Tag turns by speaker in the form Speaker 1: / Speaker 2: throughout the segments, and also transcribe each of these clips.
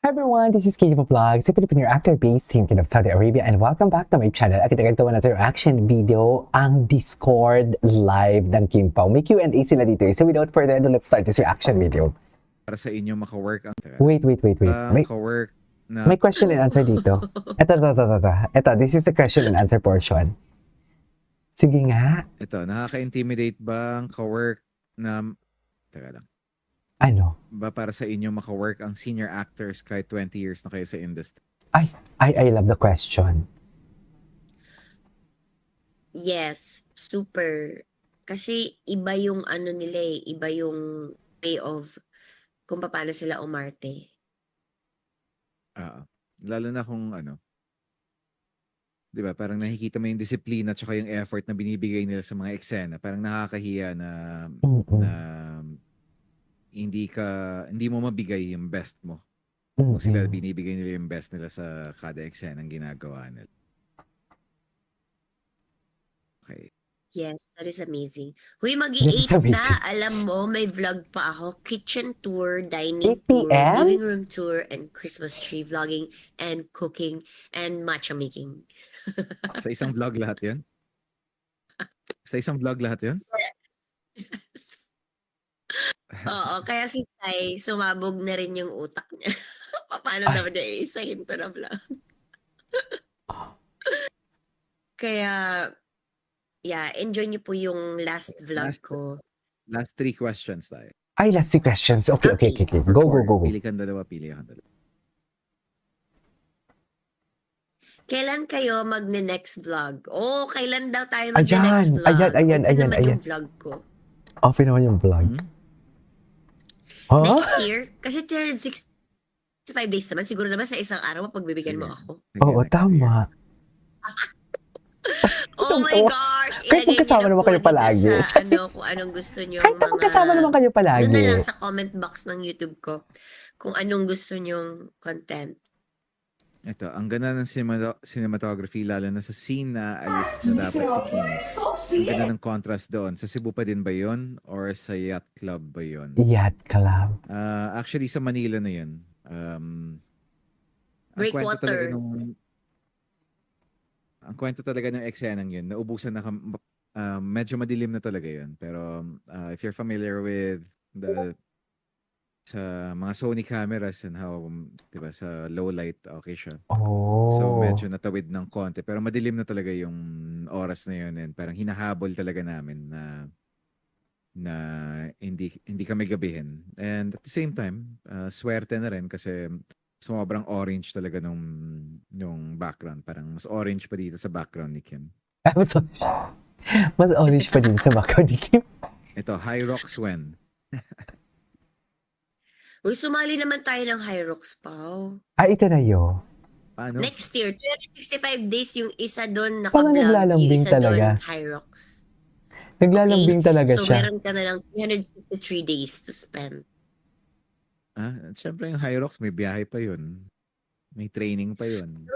Speaker 1: Everyone, this is Kijivo Vlogs, a Filipino actor-based team of Saudi Arabia, and welcome back to my channel. At ito ganito na reaction video, ang Discord live ng Kim Pao. May Q&A sila dito. So without further ado, let's start this reaction video.
Speaker 2: Para sa inyo maka-work ang
Speaker 1: Wait.
Speaker 2: maka-work na
Speaker 1: May question and answer dito. Ito. Ito, this is the question and answer portion. Sige nga.
Speaker 2: ito, nakaka-intimidate ba ang ka-work na teka lang.
Speaker 1: Ano?
Speaker 2: Ba para sa inyo maka-work ang senior actors kahit 20 years na kayo sa industry?
Speaker 1: I love the question.
Speaker 3: Yes, super. Kasi iba yung ano nila eh, iba yung way of kung paano sila umarte.
Speaker 2: Lalo na kung ano, 'di ba? Parang nakikita mo yung disiplina at yung effort na binibigay nila sa mga eksena. Parang nakakahiya na na hindi mo mabigay yung best mo. Kung sila binibigay nila yung best nila sa kada eksena ng ginagawa nila. Okay.
Speaker 3: Yes, that is amazing. Huy,
Speaker 1: That
Speaker 3: mag-8
Speaker 1: is amazing.
Speaker 3: na. Alam mo, may vlog pa ako. Kitchen tour,
Speaker 1: 8
Speaker 3: dining tour,
Speaker 1: PM?
Speaker 3: living room tour, and Christmas tree vlogging, and cooking, and matcha making.
Speaker 2: Sa isang vlog lahat 'yun? Sa isang vlog lahat 'yun?
Speaker 3: Oo, kaya si Tay, sumabog na rin yung utak niya. Paano naman niya iisahin to na vlog? Kaya, yeah, enjoy niyo po yung last vlog ko.
Speaker 2: Last 3 questions tayo.
Speaker 1: Ay, last 2 questions. Okay.
Speaker 2: Or
Speaker 1: Go.
Speaker 2: 4. Pili kang dalawa, pili akong dalawa.
Speaker 3: Kailan kayo magne-next vlog? Oh, kailan daw tayo magne-next vlog?
Speaker 1: Ayan.
Speaker 3: Open naman yung vlog ko.
Speaker 1: Open naman yung vlog. Huh?
Speaker 3: Next year, kasi 365 days naman, siguro naman sa isang araw mapagbibigyan mo ako.
Speaker 2: Sige,
Speaker 1: Oo,
Speaker 2: next
Speaker 1: tama.
Speaker 3: Oh my gosh!
Speaker 1: Kahit
Speaker 3: Ilagay
Speaker 1: magkasama
Speaker 3: niyo na
Speaker 1: naman
Speaker 3: po
Speaker 1: kayo
Speaker 3: dito
Speaker 1: palagi.
Speaker 3: sa kung anong gusto niyo.
Speaker 1: Kahit magkasama naman kayo palagi.
Speaker 3: Doon na lang sa comment box ng YouTube ko kung anong gusto niyong content.
Speaker 2: Ito, ang ganda ng cinematography lalo na sa scene na alis na dapat si Kim. Ang ganda ng contrast doon. Sa Cebu pa din ba yun? Or sa Yacht Club ba yun?
Speaker 1: Yacht Club.
Speaker 2: Actually, sa Manila na yun.
Speaker 3: Breakwater.
Speaker 2: Ang kwento talaga ng eksenang yun, naubusan na medyo madilim na talaga yun. Pero if you're familiar with sa mga Sony cameras and how, diba, sa low light, okay siya.
Speaker 1: Oh.
Speaker 2: So medyo natawid ng konti. Pero madilim na talaga yung oras na yun. And parang hinahabol talaga namin na hindi kami gabihin. And at the same time, swerte na rin kasi sobrang orange talaga nung background. Parang mas orange pa dito sa background ni Kim.
Speaker 1: Mas orange pa din sa background ni Kim.
Speaker 2: Ito, High Rocks when?
Speaker 3: Uy, sumali naman tayo ng High Rocks, Pao.
Speaker 1: Ito na yun.
Speaker 2: Paano?
Speaker 3: Next year, 365 days yung isa doon
Speaker 1: Parang
Speaker 3: naka-vlog, yung
Speaker 1: naglalambing
Speaker 3: isa doon
Speaker 1: talaga.
Speaker 3: High Rocks.
Speaker 1: Naglalambing talaga
Speaker 3: So,
Speaker 1: siya.
Speaker 3: meron ka na lang 363 days to spend.
Speaker 2: Siyempre yung High Rocks, may biyahe pa yun. May training pa yun.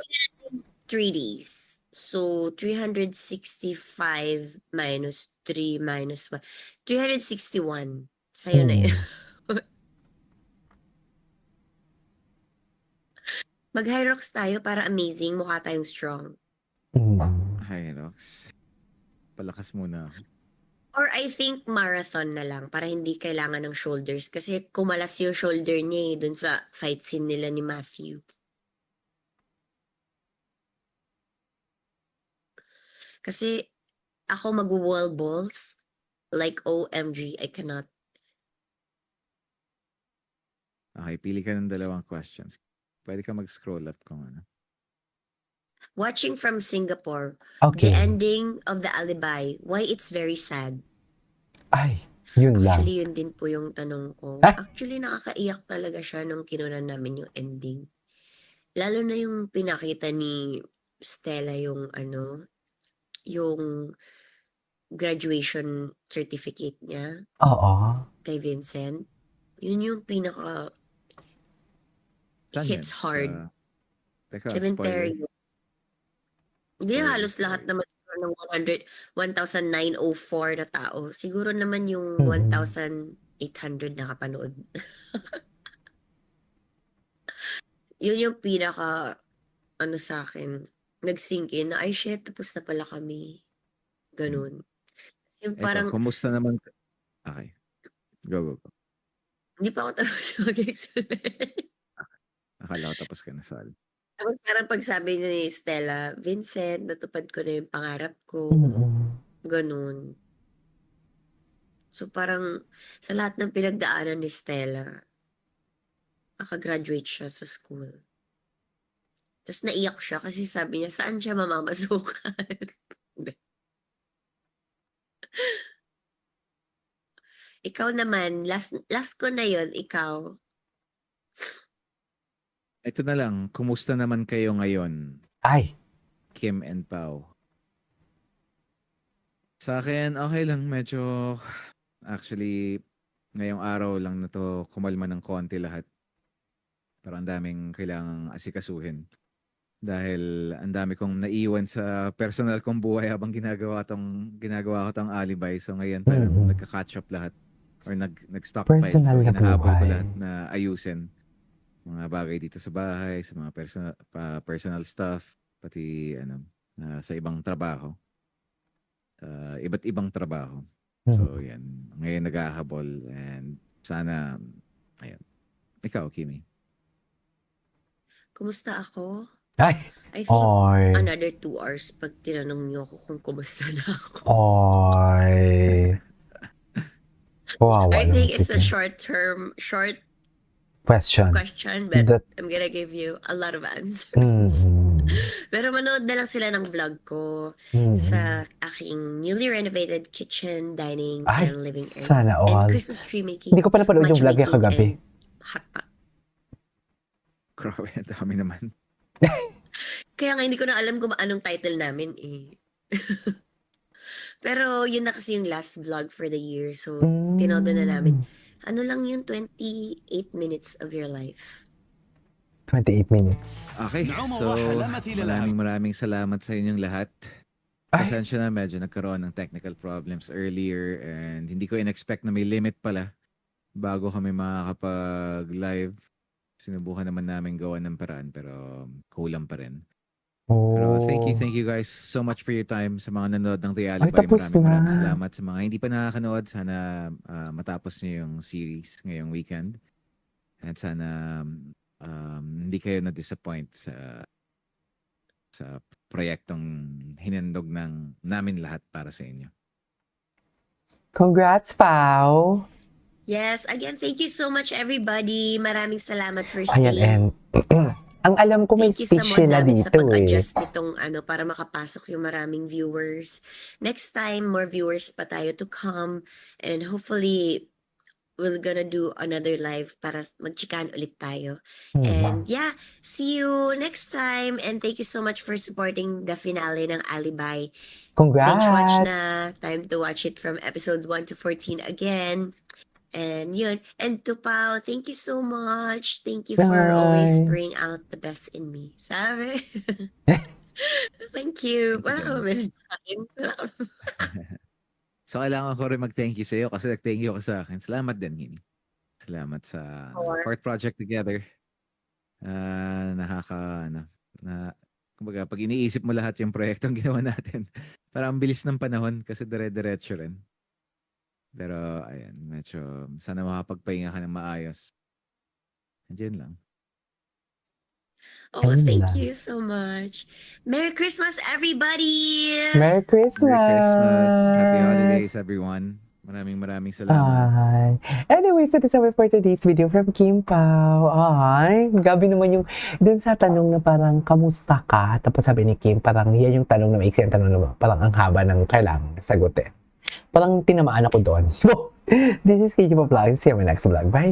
Speaker 3: 3 days. So, 365 minus 3 minus 1. 361. Sa'yo na yun. Mag-High Rocks tayo para amazing. Mukha tayong strong.
Speaker 2: High Rocks. Palakas muna.
Speaker 3: Or I think marathon na lang para hindi kailangan ng shoulders. Kasi kumalas yung shoulder niya dun sa fight scene nila ni Matthew. Kasi ako mag-wall balls. Like OMG, I cannot.
Speaker 2: Okay, pili ka ng dalawang questions. Pwede ka mag-scroll up kung ano.
Speaker 3: Watching from Singapore,
Speaker 1: Okay.
Speaker 3: the ending of The Alibi, why it's very sad.
Speaker 1: Ay, yun lang.
Speaker 3: Actually, yun din po yung tanong ko.
Speaker 1: Ah?
Speaker 3: Actually, nakakaiyak talaga siya nung kinunan namin yung ending. Lalo na yung pinakita ni Stella yung yung graduation certificate niya
Speaker 1: Oo.
Speaker 3: kay Vincent. Yun yung pinaka
Speaker 2: Saan
Speaker 3: hits
Speaker 2: yan?
Speaker 3: hard.
Speaker 2: Teka,
Speaker 3: Cemetery.
Speaker 2: spoiler.
Speaker 3: Hindi,
Speaker 2: Spoiler,
Speaker 3: halos lahat
Speaker 2: spoiler.
Speaker 3: naman siguro ng 1,904 na tao. Siguro naman yung 1,800 nakapanood. yun yung pinaka ano sa'kin, nag-sink in na, "Ay shit, tapos na pala kami." Gano'n. Yung
Speaker 2: Eto,
Speaker 3: parang
Speaker 2: kumusta naman okey, go.
Speaker 3: hindi pa ako tapos mag-explain.
Speaker 2: Akala ko tapos ka na, sorry.
Speaker 3: Tapos parang 'pag sabi ni Stella, "Vincent, natupad ko na yung pangarap ko."
Speaker 1: Mm.
Speaker 3: Gano'n. So, parang sa lahat ng pinagdaanan ni Stella, naka-graduate siya sa school. Ta's naiyak siya kasi sabi niya, saan siya mamamasukan? Ikaw naman, last ko na yun, ikaw?
Speaker 2: Ito na lang, kumusta naman kayo ngayon,
Speaker 1: Ay,
Speaker 2: Kim and Pao? Sa'kin, okey lang. Medyo actually, ngayong araw lang na 'to kumalma ng konti lahat. Pero ang daming kailangang asikasuhin. Dahil ang dami kong naiwan sa personal kong buhay habang ginagawa ko 'tong Alibay. So ngayon parang
Speaker 1: mm.
Speaker 2: nagka-catch up lahat or nag-stockpile.
Speaker 1: Personal
Speaker 2: So
Speaker 1: na
Speaker 2: hinahabol ko
Speaker 1: buhay.
Speaker 2: lahat na ayusin. Mga bagay dito sa bahay, sa mga personal stuff, pati ano, sa ibang trabaho. Iba't ibang trabaho. So
Speaker 1: Mm.
Speaker 2: 'yan, ngayon naghahabol and sana ayan. Ikaw, Kimi?
Speaker 3: Kumusta ako?
Speaker 1: Ay,
Speaker 3: I think
Speaker 1: oy,
Speaker 3: another 2 hours 'pag tinanong niyo ako kung kumusta na ako.
Speaker 1: oy. Kawawa
Speaker 3: I
Speaker 1: naman
Speaker 3: think
Speaker 1: si
Speaker 3: it's a
Speaker 1: Kim.
Speaker 3: short
Speaker 1: Question.
Speaker 3: question, but
Speaker 1: That,
Speaker 3: I'm gonna give you a lot of answers.
Speaker 1: mm,
Speaker 3: Pero manood na lang sila ng vlog ko
Speaker 1: mm.
Speaker 3: sa aking newly renovated kitchen, dining,
Speaker 1: Ay,
Speaker 3: and living area.
Speaker 1: sana
Speaker 3: And
Speaker 1: all.
Speaker 3: Christmas tree making,
Speaker 1: Hindi ko pa napanood yung
Speaker 3: matcha
Speaker 1: vlog niya
Speaker 3: making,
Speaker 1: kagabi.
Speaker 3: and hot pot.
Speaker 2: Grabe, ang dami naman.
Speaker 3: Kaya nga hindi ko na alam kung anong title namin eh. Pero yun na kasi yung last vlog for the year. So, tinodo na namin.
Speaker 1: Mm,
Speaker 3: Ano lang yung 28 minutes of your life?
Speaker 1: 28 minutes.
Speaker 2: Okay, so maraming salamat sa inyong lahat.
Speaker 1: Ay,
Speaker 2: Pasensya na, medyo nagkaroon ng technical problems earlier and hindi ko in-expect na may limit pala bago kami makakapag-live. Sinubukan naman namin gawa ng paraan pero kulang pa rin. Pero thank
Speaker 1: oh.
Speaker 2: you guys so much for your time sa mga nanonood ng The
Speaker 1: Ay,
Speaker 2: Alibay.
Speaker 1: tapos
Speaker 2: Maraming
Speaker 1: na.
Speaker 2: salamat sa mga hindi pa nakakanood. Sana matapos niyo yung series ngayong weekend. At sana hindi kayo na-disappoint sa proyektong hinandog namin lahat para sa inyo.
Speaker 1: Congrats, Pao.
Speaker 3: Yes, again, thank you so much everybody. Maraming salamat for
Speaker 1: Ayan,
Speaker 3: staying.
Speaker 1: and ang alam ko may
Speaker 3: Thank you sa
Speaker 1: speech
Speaker 3: mod
Speaker 1: sila
Speaker 3: namin sa
Speaker 1: dito eh.
Speaker 3: pag-adjust nitong para makapasok yung maraming viewers. Next time, more viewers pa tayo to come. And hopefully, we're gonna do another live para magchikan ulit tayo.
Speaker 1: Mhm.
Speaker 3: And yeah, see you next time. And thank you so much for supporting the finale ng Alibay. Binge watch
Speaker 1: Congrats.
Speaker 3: na. Time to watch it from episode 1 to 14 again. And yun. And to Pao, thank you so much. Thank you for always
Speaker 1: Bye.
Speaker 3: bring out the best in me. Sabi? Thank you.
Speaker 2: Thank you
Speaker 3: Wala ka
Speaker 2: din.
Speaker 3: ma-miss sa akin. Wala ka
Speaker 2: So kailangan ko rin mag-thank you sa iyo kasi nag-thank you ka sa akin. Salamat din, Kimi. Salamat sa
Speaker 3: Or,
Speaker 2: Heart Project together. Kumbaga, pag iniisip mo lahat yung proyektong ginawa natin, parang ang bilis ng panahon kasi dire-diretso rin. Pero, ayan, medyo sana makapagpahinga ka ng maayos. Andiyan lang.
Speaker 3: oh,
Speaker 1: Ayun
Speaker 3: thank
Speaker 1: lang.
Speaker 3: you so much. Merry Christmas, everybody!
Speaker 1: Merry Christmas.
Speaker 2: Merry Christmas. Happy holidays, everyone. Maraming salamat.
Speaker 1: Ay. Anyways, ito sa for today's video from Kim Pao. Ay, gabi naman yung dun sa tanong na parang kamusta ka? Tapos sabi ni Kim, parang yan yung tanong na maiksi ang tanong na parang ang haba ng kailangan sagutin. Parang tinamaan ako doon. So, this is KG Vlog. See you in my next vlog. Bye!